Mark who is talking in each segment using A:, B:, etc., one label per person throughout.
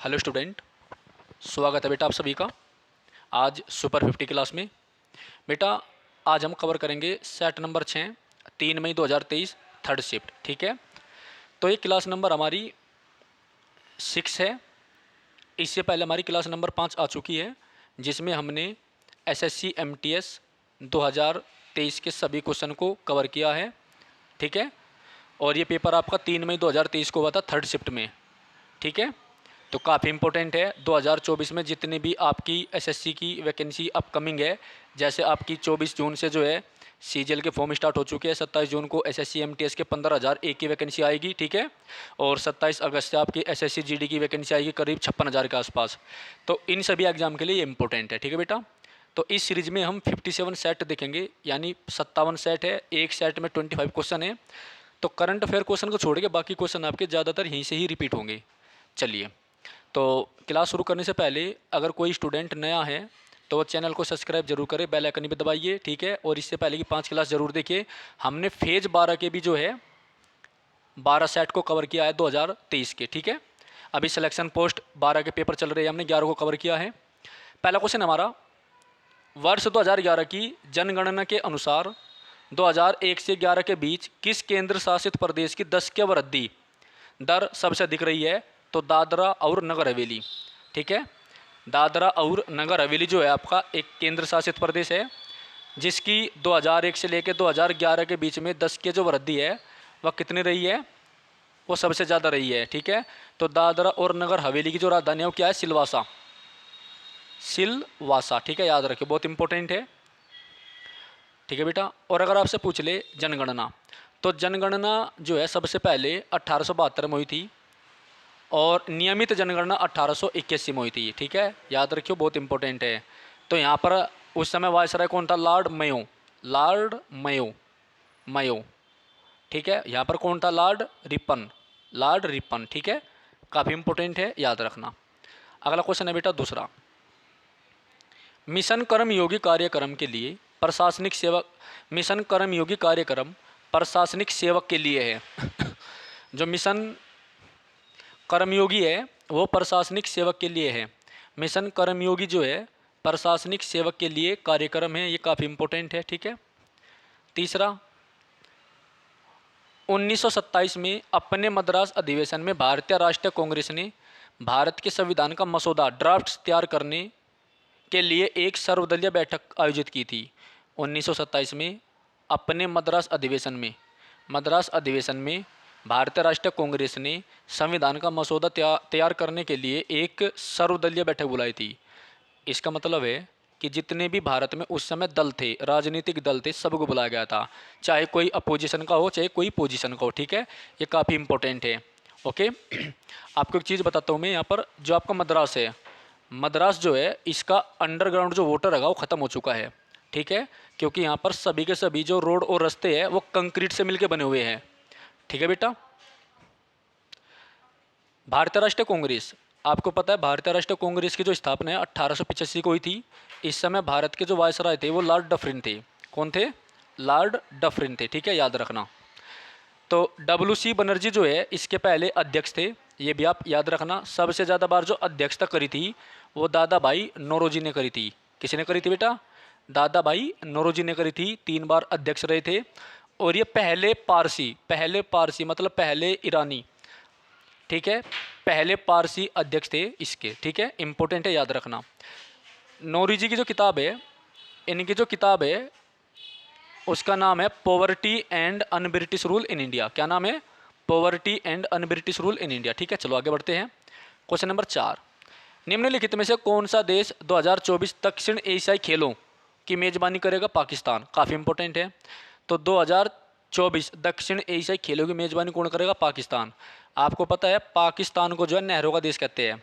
A: Hello student, स्वागत है बेटा आप सभी का आज सुपर 50 क्लास में। बेटा आज हम कवर करेंगे सेट नंबर 6 3 मई 2023 थर्ड शिफ्ट। ठीक है, तो ये क्लास नंबर हमारी 6 है। इससे पहले हमारी क्लास नंबर 5 आ चुकी है जिसमें हमने एसएससी एमटीएस 2023 के सभी क्वेश्चन को कवर किया है। ठीक है, और ये पेपर आपका 3 मई 2023 को हुआ था थर्ड शिफ्ट में। ठीक है, तो काफ़ी इंपॉर्टेंट है। 2024 में जितनी भी आपकी एसएससी की वैकेंसी अपकमिंग है, जैसे आपकी 24 जून से जो है सीजीएल के फॉर्म स्टार्ट हो चुके हैं। 27 जून को एसएससी एमटीएस के 15,000 एक की वैकेंसी आएगी। ठीक है, और 27 अगस्त से आपकी एसएससी जीडी की वैकेंसी आएगी करीब 56,000 के आसपास। तो इन सभी एग्जाम के लिए ये इंपॉर्टेंट है। ठीक है बेटा, तो इस सीरीज में हम 57 सेट देखेंगे, यानी 57 सेट है। एक सेट में 25 क्वेश्चन है। तो करंट अफेयर क्वेश्चन को छोड़ के बाकी क्वेश्चन आपके ज़्यादातर यहीं से ही रिपीट होंगे। चलिए, तो क्लास शुरू करने से पहले अगर कोई स्टूडेंट नया है तो वो चैनल को सब्सक्राइब जरूर करें, बेल आइकन भी दबाइए। ठीक है, और इससे पहले की 5 क्लास जरूर देखिए। हमने फेज 12 के भी जो है 12 सेट को कवर किया है 2023 के। ठीक है, अभी सिलेक्शन पोस्ट 12 के पेपर चल रहे हैं, हमने 11 को कवर किया है। पहला क्वेश्चन हमारा, वर्ष 2011 की जनगणना के अनुसार 2001 से 11 के बीच किस केंद्र शासित प्रदेश की 10 की वृद्धि दर सबसे अधिक रही है? तो दादरा और नगर हवेली। ठीक है, दादरा और नगर हवेली जो है आपका एक केंद्र शासित प्रदेश है जिसकी 2001 से लेकर 2011 के बीच में 10 की जो वृद्धि है वह कितनी रही है? वो सबसे ज़्यादा रही है। ठीक है, तो दादरा और नगर हवेली की जो राजधानी है वो क्या है? सिलवासा। सिलवासा। ठीक है, याद रखिए, बहुत इंपॉर्टेंट है। ठीक है बेटा, और अगर आपसे पूछ ले जनगणना, तो जनगणना जो है सबसे पहले 1872 में हुई थी और नियमित जनगणना 1881 में हुई थी। ठीक है, याद रखियो, बहुत इंपॉर्टेंट है। तो यहाँ पर उस समय वायसराय कौन था? Lord Mayo. Lord Mayo, Mayo. ठीक है, यहाँ पर कौन था? Lord Ripon. Lord Ripon. ठीक है, काफ़ी इंपॉर्टेंट है, याद रखना। अगला क्वेश्चन है बेटा दूसरा, मिशन कर्मयोगी कार्यक्रम के लिए प्रशासनिक सेवक। मिशन कर्मयोगी कार्यक्रम प्रशासनिक सेवक के लिए है जो मिशन कर्मयोगी है वो प्रशासनिक सेवक के लिए है। मिशन कर्मयोगी जो है प्रशासनिक सेवक के लिए कार्यक्रम है, ये काफ़ी इंपॉर्टेंट है। ठीक है, तीसरा, 1927 में अपने मद्रास अधिवेशन में भारतीय राष्ट्रीय कांग्रेस ने भारत के संविधान का मसौदा ड्राफ्ट तैयार करने के लिए एक सर्वदलीय बैठक आयोजित की थी। 1927 में अपने मद्रास अधिवेशन में भारतीय राष्ट्रीय कांग्रेस ने संविधान का मसौदा तैयार करने के लिए एक सर्वदलीय बैठक बुलाई थी। इसका मतलब है कि जितने भी भारत में उस समय दल थे, राजनीतिक दल थे, सबको बुलाया गया था, चाहे कोई अपोजिशन का हो चाहे कोई पोजीशन का हो। ठीक है, ये काफ़ी इंपॉर्टेंट है। ओके आपको एक चीज़ बताता हूँ मैं, यहाँ पर जो आपका मद्रास है, मद्रास जो है इसका अंडरग्राउंड जो वाटर है वो ख़त्म हो चुका है। ठीक है, क्योंकि यहाँ पर सभी के सभी जो रोड और रास्ते हैं वो कंक्रीट से मिलके बने हुए हैं। ठीक है बेटा, भारतीय राष्ट्रीय कांग्रेस, आपको पता है भारतीय राष्ट्रीय कांग्रेस की जो स्थापना है 1885 को हुई थी। इस समय भारत के जो वायसराय थे वो लॉर्ड डफरिन थे। कौन थे? लॉर्ड डफरिन थे। ठीक है, याद रखना। तो डब्ल्यू.सी. बनर्जी जो है इसके पहले अध्यक्ष थे, ये भी आप याद रखना। सबसे ज़्यादा बार जो अध्यक्षता करी थी वो दादा भाई नौरोजी ने करी थी। किसने करी थी बेटा? दादा भाई नौरोजी ने करी थी। 3 बार अध्यक्ष रहे थे। और ये पहले पारसी मतलब पहले ईरानी। ठीक है, पहले पारसी अध्यक्ष थे इसके। ठीक है, इंपॉर्टेंट है, याद रखना। नौरोजी की जो किताब है, इनकी जो किताब है उसका नाम है poverty and un British rule in India. क्या नाम है? Poverty and un British rule in India. ठीक है, चलो आगे बढ़ते हैं। क्वेश्चन नंबर 4, निम्नलिखित में से कौन सा देश 2024 दक्षिण एशियाई खेलों की मेजबानी करेगा? पाकिस्तान। काफ़ी इंपॉर्टेंट है। तो 2024 दक्षिण एशियाई खेलों की मेजबानी कौन करेगा? पाकिस्तान। आपको पता है पाकिस्तान को जो है नहरों का देश कहते हैं।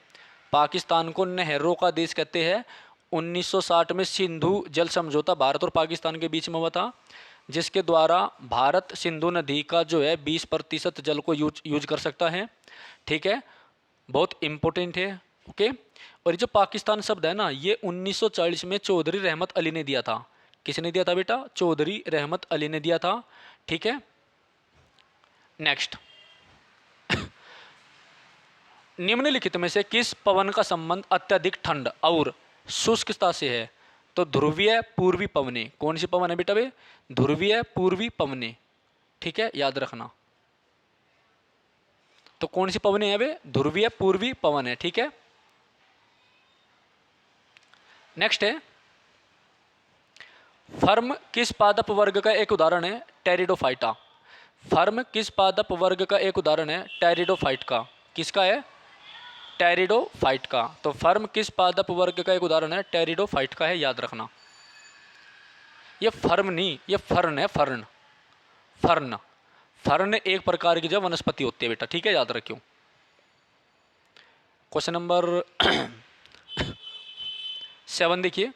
A: पाकिस्तान को नहरों का देश कहते हैं। 1960 में सिंधु जल समझौता भारत और पाकिस्तान के बीच में हुआ था, जिसके द्वारा भारत सिंधु नदी का जो है 20% जल को यूज कर सकता है। ठीक है, बहुत इम्पोर्टेंट है। ओके, और ये जो पाकिस्तान शब्द है ना, ये 1940 में चौधरी रहमत अली ने दिया था। किसने दिया था बेटा? चौधरी रहमत अली ने दिया था। ठीक है, नेक्स्ट निम्नलिखित में से किस पवन का संबंध अत्यधिक ठंड और शुष्कता से है? तो ध्रुवीय पूर्वी पवने। कौन सी पवन है बेटा वे? ध्रुवीय पूर्वी पवने। ठीक है, याद रखना। तो कौन सी पवने है वे? ध्रुवीय पूर्वी पवन है। ठीक है, नेक्स्ट है, फर्म किस पादप वर्ग का एक उदाहरण है? टेरिडोफाइटा। फर्म किस पादप वर्ग का एक उदाहरण है? टेरिडोफाइट का। किसका है? टेरिडोफाइट का। तो फर्म किस पादप वर्ग का एक उदाहरण है? टेरिडोफाइट का है, याद रखना। ये फर्म नहीं, ये फर्न है, फर्न। फर्न, फर्न एक प्रकार की जो वनस्पति होती है बेटा। ठीक है, याद रखियो। क्वेश्चन नंबर 7 देखिए,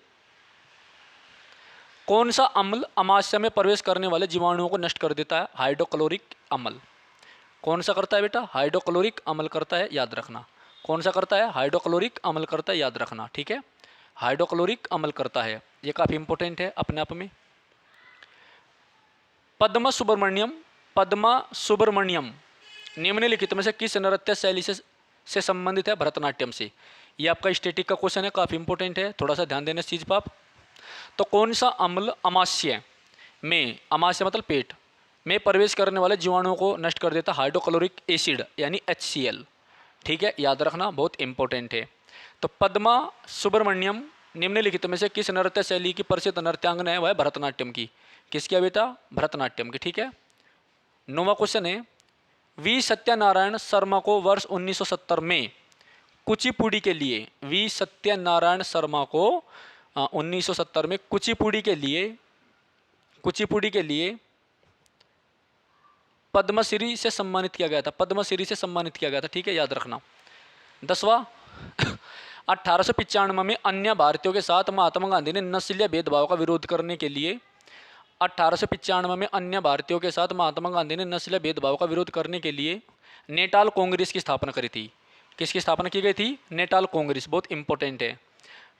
A: कौन सा अम्ल अमाशय में प्रवेश करने वाले जीवाणुओं को नष्ट कर देता है? हाइड्रोक्लोरिक अम्ल। कौन सा करता है बेटा? हाइड्रोक्लोरिक अम्ल करता है, याद रखना। कौन सा करता है? हाइड्रोक्लोरिक अम्ल करता है, याद रखना। ठीक है, हाइड्रोक्लोरिक अम्ल करता है, ये काफ़ी इंपॉर्टेंट है अपने आप में। पद्मा सुब्रमण्यम निम्नलिखित में से किस नृत्य शैली से संबंधित है? भरतनाट्यम से। ये आपका स्टैटिक का क्वेश्चन है, काफ़ी इंपॉर्टेंट है, थोड़ा सा ध्यान देना इस चीज़ पर आप। तो कौन सा अम्ल अमाशय में, अमाशय मतलब पेट में प्रवेश करने वाले जीवाणुओं को नष्ट कर देता? हाइड्रोक्लोरिक एसिड यानी HCl। ठीक है, याद रखना, बहुत इंपॉर्टेंट है। तो पद्मा सुब्रमण्यम निम्नलिखित में से किस नृत्य शैली की प्रसिद्ध नृत्यांगना है? वह है भरतनाट्यम की। किसकी है बेटा? भरतनाट्यम की। ठीक है, 9वां क्वेश्चन है, वी सत्यनारायण शर्मा को वर्ष 1970 में कुचिपुड़ी के लिए, वी सत्यनारायण शर्मा को 1970 में कुचिपुड़ी के लिए पद्मश्री से सम्मानित किया गया था। पद्मश्री से सम्मानित किया गया था। ठीक है, याद रखना। 10वां 1895 में अन्य भारतीयों के साथ महात्मा गांधी ने नस्लीय भेदभाव का विरोध करने के लिए 1895 में अन्य भारतीयों के साथ महात्मा गांधी ने नस्लीय भेदभाव का विरोध करने के लिए नेटाल कांग्रेस की स्थापना करी थी। किसकी स्थापना की गई थी? नेटाल कांग्रेस, बहुत इंपॉर्टेंट है।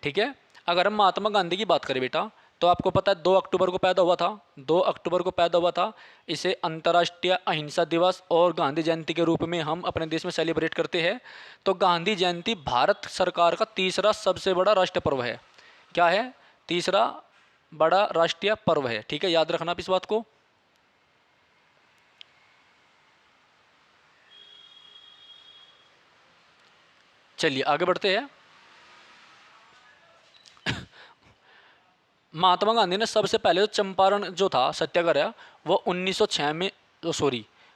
A: ठीक है, अगर हम महात्मा गांधी की बात करें बेटा, तो आपको पता है 2 अक्टूबर को पैदा हुआ था। 2 अक्टूबर को पैदा हुआ था। इसे अंतर्राष्ट्रीय अहिंसा दिवस और गांधी जयंती के रूप में हम अपने देश में सेलिब्रेट करते हैं। तो गांधी जयंती भारत सरकार का तीसरा सबसे बड़ा राष्ट्रीय पर्व है। क्या है? तीसरा बड़ा राष्ट्रीय पर्व है। ठीक है, याद रखना आप इस बात को। चलिए आगे बढ़ते हैं। महात्मा गांधी ने सबसे पहले जो चंपारण जो था सत्याग्रह, वो 1906 में,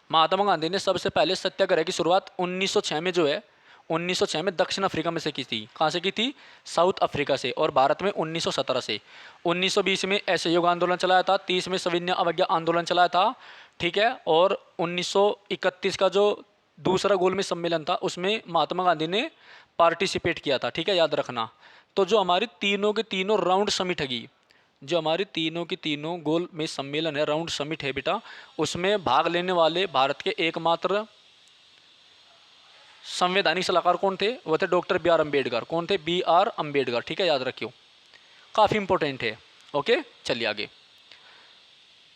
A: महात्मा गांधी ने सबसे पहले सत्याग्रह की शुरुआत 1906 में जो है 1906 में दक्षिण अफ्रीका में से की थी। कहाँ से की थी? साउथ अफ्रीका से। और भारत में 1917 से। 1920 में असहयोग आंदोलन चलाया था। 30 में सविनय अवज्ञा आंदोलन चलाया था। ठीक है, और 1931 का जो दूसरा गोलमेज सम्मेलन था उसमें महात्मा गांधी ने पार्टिसिपेट किया था। ठीक है, याद रखना। तो जो हमारी तीनों के तीनों राउंड समिट हैगी, जो हमारी तीनों की तीनों गोल में सम्मेलन है, राउंड समिट है बेटा, उसमें भाग लेने वाले भारत के एकमात्र संवैधानिक सलाहकार कौन थे? वो थे डॉक्टर बी आर अम्बेडकर। कौन थे? B R Ambedkar. ठीक है, याद रखियो, काफ़ी इंपॉर्टेंट है। ओके, चलिए आगे।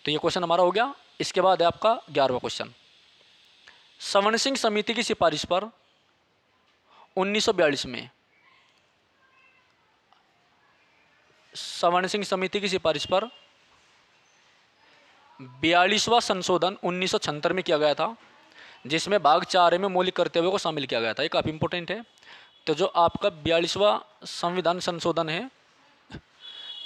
A: तो ये क्वेश्चन हमारा हो गया। इसके बाद है आपका 11वां क्वेश्चन। सवर्ण सिंह समिति की सिफारिश पर 1942 में, सवर्ण सिंह समिति की सिफारिश पर 42वां संशोधन 1976 में किया गया था, जिसमें भाग 4 में मौलिक कर्तव्यों को शामिल किया गया था। ये काफ़ी इंपॉर्टेंट है। तो जो आपका 42वां संविधान संशोधन है,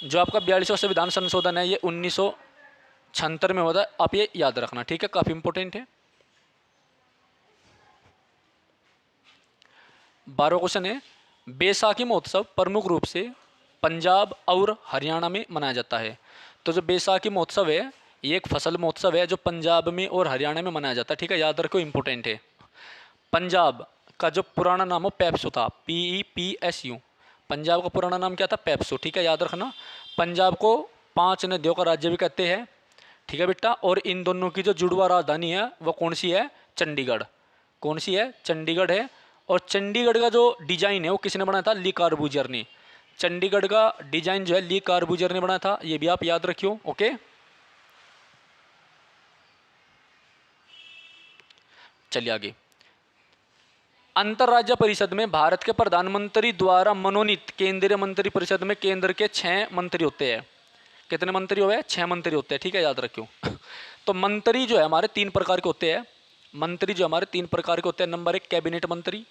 A: जो आपका 42वां संविधान संशोधन है, ये 1976 में होता है। आप ये याद रखना। ठीक है, काफ़ी इंपॉर्टेंट है। 12वां क्वेश्चन है, बैसाखी महोत्सव प्रमुख रूप से पंजाब और हरियाणा में मनाया जाता है। तो जो बैसाखी महोत्सव है, ये एक फसल महोत्सव है जो पंजाब में और हरियाणा में मनाया जाता है। ठीक है, याद रखो, इंपॉर्टेंट है। पंजाब का जो पुराना नाम हो पैप्सू था, PEPSU। पंजाब का पुराना नाम क्या था? पैप्सू। ठीक है, याद रखना। पंजाब को 5 नदियों का राज्य भी कहते हैं। ठीक है बेटा, और इन दोनों की जो जुड़वा राजधानी है वो कौन सी है? चंडीगढ़। कौन सी है? चंडीगढ़ है। और चंडीगढ़ का जो डिजाइन है वो किसने बनाया था? ली कार्बूजियर ने। चंडीगढ़ का डिजाइन जो है ली कार्बूजियर ने बनाया था, ये भी आप याद रखियो। ओके, चलिए आगे। अंतर्राज्य परिषद में भारत के प्रधानमंत्री द्वारा मनोनीत केंद्रीय मंत्री परिषद में केंद्र के 6 मंत्री होते हैं। कितने मंत्री हुए? 6 मंत्री होते हैं, ठीक है, याद रखियो। तो मंत्री जो है हमारे 3 प्रकार के होते हैं। मंत्री जो हमारे 3 प्रकार के होते हैं। नंबर 1 कैबिनेट मंत्री।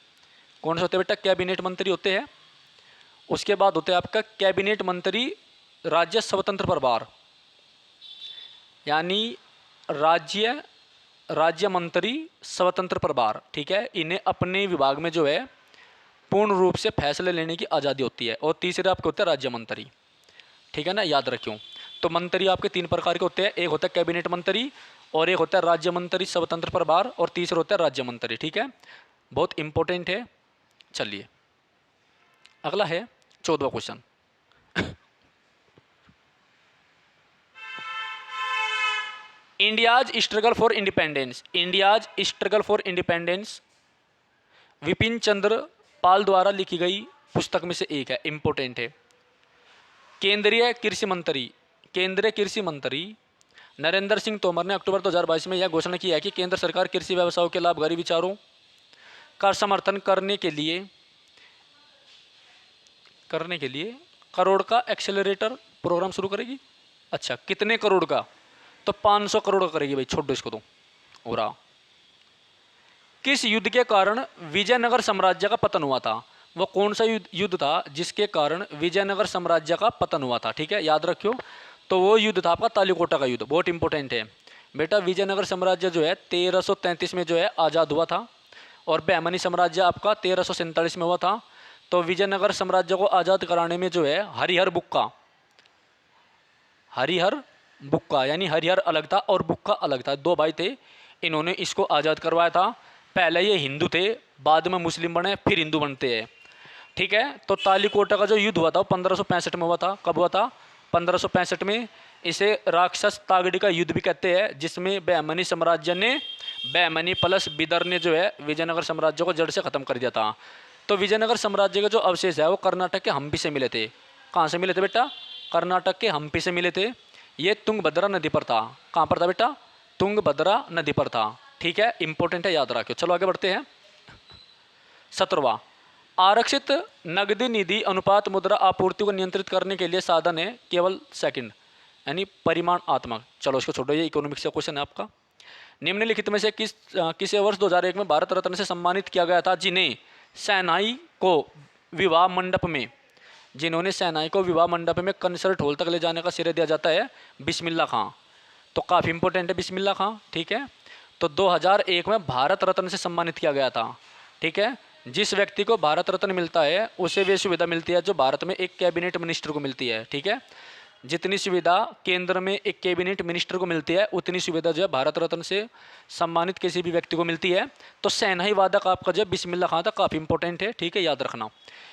A: कौन से होते हैं बेटा? कैबिनेट मंत्री होते हैं। उसके बाद होते हैं आपका कैबिनेट मंत्री राज्य स्वतंत्र प्रभार, यानी राज्य मंत्री स्वतंत्र प्रभार, ठीक है। इन्हें अपने विभाग में जो है पूर्ण रूप से फैसले लेने की आज़ादी होती है। और तीसरे आपके होते हैं राज्य मंत्री, ठीक है ना, याद रखियो। तो मंत्री आपके 3 प्रकार के होते हैं। एक होता है कैबिनेट मंत्री, और एक होता है राज्य मंत्री स्वतंत्र प्रभार, और तीसरा होता है राज्य मंत्री, ठीक है। बहुत इंपॉर्टेंट है। चलिए अगला है 14वां question. India's struggle for independence. India's struggle for independence Vipin Chandra Pal द्वारा लिखी गई पुस्तक में से एक है, इंपॉर्टेंट है। केंद्रीय कृषि मंत्री नरेंद्र सिंह तोमर ने अक्टूबर 2022 में यह घोषणा की है कि केंद्र सरकार कृषि व्यवसायों के लाभकारी विचारों का समर्थन करने के लिए करोड़ का एक्सेलरेटर प्रोग्राम शुरू करेगी। अच्छा, कितने करोड़ का? तो 500 करोड़ का करेगी भाई, छोड़ दो इसको तो। हो रहा किस युद्ध के कारण विजयनगर साम्राज्य का पतन हुआ था? वो कौन सा युद्ध था जिसके कारण विजयनगर साम्राज्य का पतन हुआ था? ठीक है, याद रखियो। तो वो युद्ध था आपका तालीकोटा का युद्ध, बहुत इंपॉर्टेंट है बेटा। विजयनगर साम्राज्य जो है 1333 में जो है आज़ाद हुआ था, और बहमनी साम्राज्य आपका 1347 में हुआ था। तो विजयनगर साम्राज्य को आज़ाद कराने में जो है हरिहर बुक्का यानी हरिहर अलग था और बुक्का अलग था, 2 भाई थे। इन्होंने इसको आज़ाद करवाया था। पहले ये हिंदू थे, बाद में मुस्लिम बने, फिर हिंदू बनते हैं, ठीक है। तो तालीकोटा का जो युद्ध हुआ था वो 1565 में हुआ था। कब हुआ था? 1565 में। इसे राक्षस तागड़ी का युद्ध भी कहते हैं, जिसमें बहमनी साम्राज्य ने, बहमनी प्लस बिदर ने जो है विजयनगर साम्राज्य को जड़ से ख़त्म कर दिया था। तो विजयनगर साम्राज्य का जो अवशेष है वो कर्नाटक के हम्पी से मिले थे। कहाँ से मिले थे बेटा? कर्नाटक के हम्पी से मिले थे। ये तुंगभद्रा नदी पर था। कहाँ पर था बेटा? तुंगभद्रा नदी पर था, ठीक है, इंपॉर्टेंट है, याद रखियो। चलो आगे बढ़ते हैं। 17वां, आरक्षित नगदी निधि अनुपात मुद्रा आपूर्ति को नियंत्रित करने के लिए साधन है केवल सेकंड, यानी परिमाणात्मक। चलो इसको छोड़ो, ये इकोनॉमिक्स का क्वेश्चन है आपका। निम्नलिखित में से किसे वर्ष 2001 में भारत रत्न से सम्मानित किया गया था जिन्हें शहनाई को विवाह मंडप में जिन्होंने शहनाई को विवाह मंडप में कंसर्ट हॉल तक ले जाने का श्रेय दिया जाता है? बिस्मिल्लाह खां। तो काफ़ी इंपॉर्टेंट है बिस्मिल्लाह खां, ठीक है। तो 2001 में भारत रत्न से सम्मानित किया गया था, ठीक है। जिस व्यक्ति को भारत रत्न मिलता है उसे वे सुविधा मिलती है जो भारत में एक कैबिनेट मिनिस्टर को मिलती है, ठीक है। जितनी सुविधा केंद्र में एक कैबिनेट मिनिस्टर को मिलती है उतनी सुविधा जो है भारत रत्न से सम्मानित किसी भी व्यक्ति को मिलती है। तो शहनाई वादक आपका जो है बिस्मिल्लाह खां था, काफ़ी इंपॉर्टेंट है, ठीक है, याद रखना।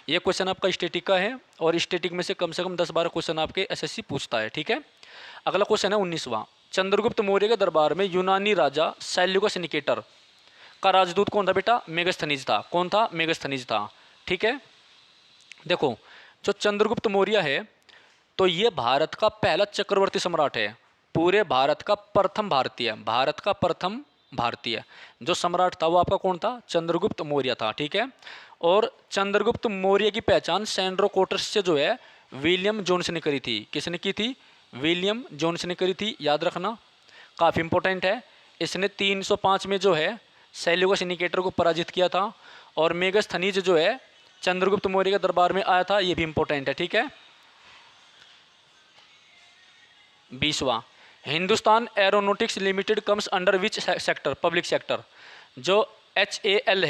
A: ये क्वेश्चन आपका स्टैटिक का है, और स्टैटिक में से कम 10-12 क्वेश्चन आपके एसएससी पूछता है, ठीक है। अगला क्वेश्चन है 19वां। चंद्रगुप्त मौर्य के दरबार में यूनानी राजा सेल्यूकस निकेटर का राजदूत कौन था बेटा? मेगस्थनीज था। कौन था? मेगस्थनीज था, ठीक है। देखो, जो चंद्रगुप्त मौर्य है तो ये भारत का पहला चक्रवर्ती सम्राट है, पूरे भारत का प्रथम भारतीय जो सम्राट था वो आपका कौन था? चंद्रगुप्त मौर्य था, ठीक है। और चंद्रगुप्त मौर्य की पहचान सैंड्रो कोटर्स से जो है विलियम जोन्स ने करी थी। किसने की थी? विलियम जोन्स ने करी थी, याद रखना, काफ़ी इंपॉर्टेंट है। इसने 305 में जो है सेल्यूकस निकेटर को पराजित किया था, और मेगस्थनीज जो है चंद्रगुप्त मौर्य के दरबार में आया था, ये भी इंपॉर्टेंट है, ठीक है। 20वां, Hindustan aeronautics limited comes under which sector? Public sector. जो HAL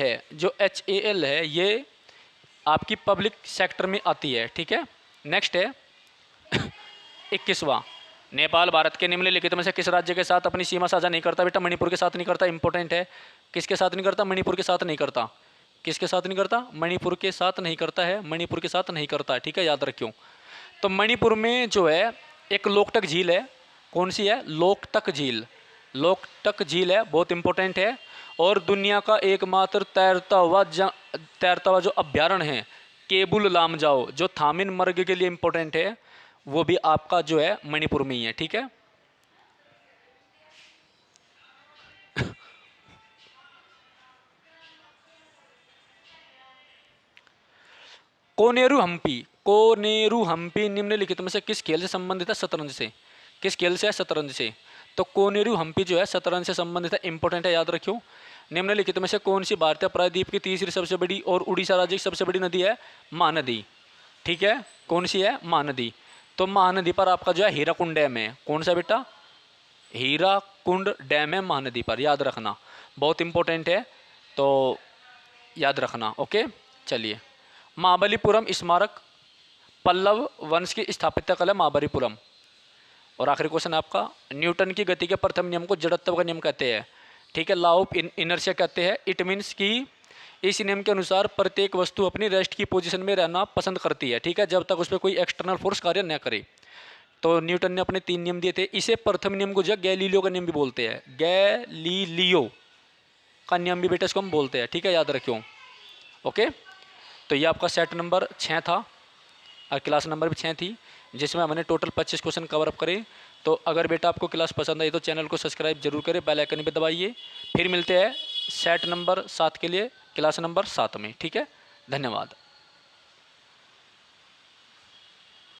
A: है ये आपकी पब्लिक सेक्टर में आती है, ठीक है। नेक्स्ट है 21वां, नेपाल भारत के निम्नलिखित में से किस राज्य के साथ अपनी सीमा साझा नहीं करता? बेटा मणिपुर के साथ नहीं करता, इंपॉर्टेंट है। किसके साथ नहीं करता? मणिपुर के साथ नहीं करता। किसके साथ नहीं करता? मणिपुर के साथ नहीं करता है, मणिपुर के साथ नहीं करता है, ठीक है, याद रखियो। तो मणिपुर में जो है एक लोकटक झील है, कौन सी है? लोकटक झील है, बहुत इंपॉर्टेंट है। और दुनिया का एकमात्र तैरता हुआ जो अभ्यारण्य है केबुल लामजाओ, जो थामिन मर्ग के लिए इंपॉर्टेंट है, वो भी आपका जो है मणिपुर में ही है, ठीक है। कोनेरू हम्पी, कोनेरू हम्पी निम्नलिखित में से किस खेल से संबंधित है? शतरंज से। किस खेल से है? शतरंज से। तो कोनेरू हम्पी जो है शतरंज से संबंधित है, इंपॉर्टेंट है, याद रखियो। निम्नलिखित में से कौन सी भारतीय प्रायद्वीप की तीसरी सबसे बड़ी और उड़ीसा राज्य की सबसे बड़ी नदी है? महानदी। ठीक है, कौन सी है? महानदी। तो महानदी पर आपका जो है हीराकुंड डैम है। कौन सा बेटा? हीराकुंड डैम है महानदी पर, याद रखना, बहुत इंपॉर्टेंट है, तो याद रखना। ओके, चलिए। महाबलीपुरम स्मारक पल्लव वंश की स्थापत्य कला महाबलीपुरम। और आखिरी क्वेश्चन आपका, न्यूटन की गति के प्रथम नियम को जड़त्व का नियम कहते हैं। ठीक है, लॉ ऑफ इनर्शिया कहते हैं। इट मीन्स कि इस नियम के अनुसार प्रत्येक वस्तु अपनी रेस्ट की पोजीशन में रहना पसंद करती है। ठीक है, जब तक उस पर कोई एक्सटर्नल फोर्स कार्य न करे। तो न्यूटन ने अपने 3 नियम दिए थे। इसे प्रथम नियम को जो गैलीलियो का नियम भी बोलते हैं, गैलीलियो का नियम भी बेटा इसको हम बोलते हैं। ठीक है, याद रखियो। ओके, तो ये आपका सेट नंबर 6 था और क्लास नंबर भी 6 थी, जिसमें हमने टोटल 25 क्वेश्चन कवर अप करे। तो अगर बेटा आपको क्लास पसंद आई तो चैनल को सब्सक्राइब जरूर करें, बेल आइकन भी दबाइए। फिर मिलते हैं सेट नंबर 7 के लिए क्लास नंबर 7 में। ठीक है, धन्यवाद।